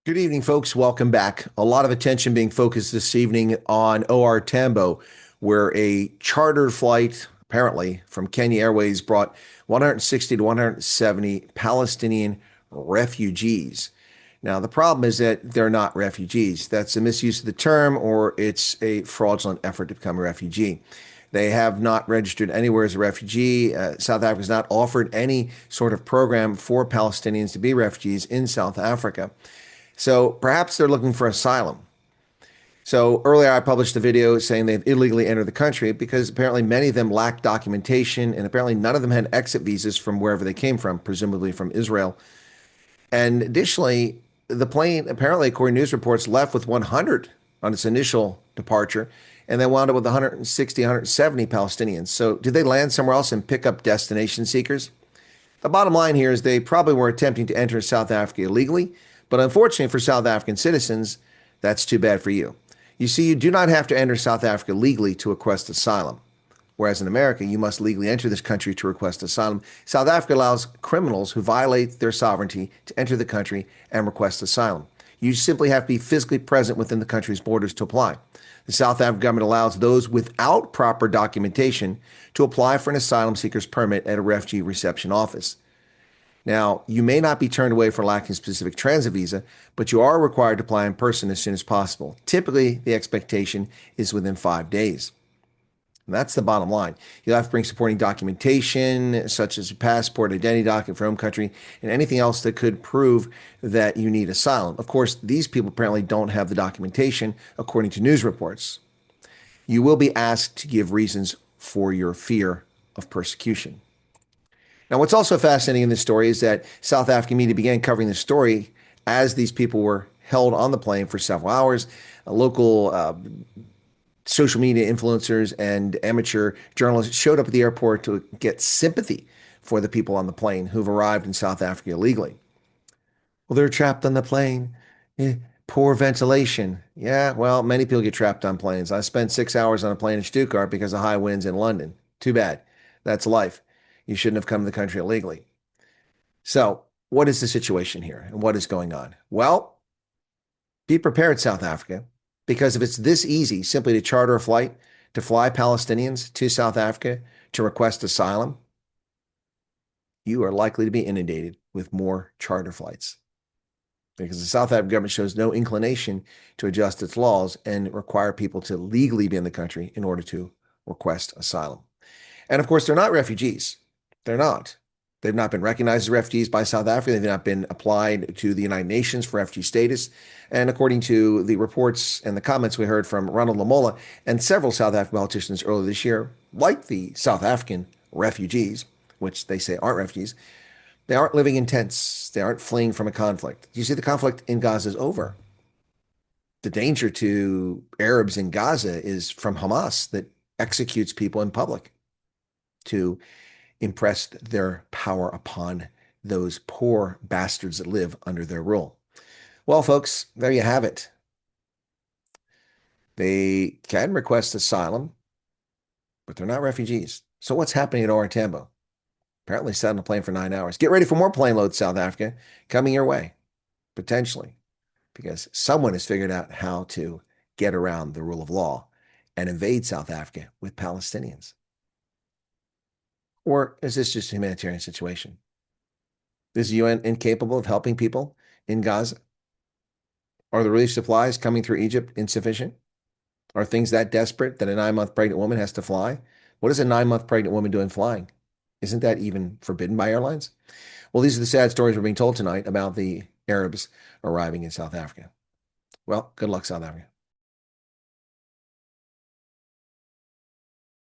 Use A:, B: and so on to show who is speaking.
A: Good evening, folks. Welcome back. A lot of attention being focused this evening on OR Tambo, where a charter flight, apparently from Kenya Airways, brought 160 to 170 Palestinian refugees. Now, the problem is that they're not refugees. That's a misuse of the term, or it's a fraudulent effort to become a refugee. They have not registered anywhere as a refugee. South Africa has not offered any sort of program for Palestinians to be refugees in South Africa. So perhaps they're looking for asylum. So earlier I published a video saying they've illegally entered the country because apparently many of them lack documentation and apparently none of them had exit visas from wherever they came from, presumably from Israel. And additionally, the plane apparently, according to news reports, left with 100 on its initial departure and then wound up with 160, 170 Palestinians. So did they land somewhere else and pick up destination seekers? The bottom line here is they probably were attempting to enter South Africa illegally, but unfortunately for South African citizens, that's too bad for you. You see, you do not have to enter South Africa legally to request asylum. Whereas in America, you must legally enter this country to request asylum. South Africa allows criminals who violate their sovereignty to enter the country and request asylum. You simply have to be physically present within the country's borders to apply. The South African government allows those without proper documentation to apply for an asylum seeker's permit at a refugee reception office. Now, you may not be turned away for lacking a specific transit visa, but you are required to apply in person as soon as possible. Typically, the expectation is within 5 days. And that's the bottom line. You'll have to bring supporting documentation, such as a passport, identity document for home country, and anything else that could prove that you need asylum. Of course, these people apparently don't have the documentation, according to news reports. You will be asked to give reasons for your fear of persecution. Now, what's also fascinating in this story is that South African media began covering the story as these people were held on the plane for several hours. Local social media influencers and amateur journalists showed up at the airport to get sympathy for the people on the plane who've arrived in South Africa illegally. Well, they're trapped on the plane. Poor ventilation. Yeah, well, many people get trapped on planes. I spent 6 hours on a plane in Stuttgart because of high winds in London. Too bad. That's life. You shouldn't have come to the country illegally. So, what is the situation here and what is going on? Well, be prepared, South Africa, because if it's this easy simply to charter a flight to fly Palestinians to South Africa to request asylum, you are likely to be inundated with more charter flights because the South African government shows no inclination to adjust its laws and require people to legally be in the country in order to request asylum. And of course, they're not refugees. They're not. They've not been recognized as refugees by South Africa. They've not been applied to the United Nations for refugee status. And according to the reports and the comments we heard from Ronald Lamola and several South African politicians earlier this year, like the South African refugees, which they say aren't refugees, they aren't living in tents. They aren't fleeing from a conflict. You see, the conflict in Gaza is over. The danger to Arabs in Gaza is from Hamas that executes people in public to impress their power upon those poor bastards that live under their rule. Well, folks, there you have it. They can request asylum, but they're not refugees. So what's happening at OR Tambo? Apparently sat on a plane for 9 hours. Get ready for more plane loads, South Africa, coming your way, potentially, because someone has figured out how to get around the rule of law and invade South Africa with Palestinians. Or is this just a humanitarian situation? Is the UN incapable of helping people in Gaza? Are the relief supplies coming through Egypt insufficient? Are things that desperate that a 9-month pregnant woman has to fly? What is a 9-month pregnant woman doing flying? Isn't that even forbidden by airlines? Well, these are the sad stories we're being told tonight about the Arabs arriving in South Africa. Well, good luck, South Africa.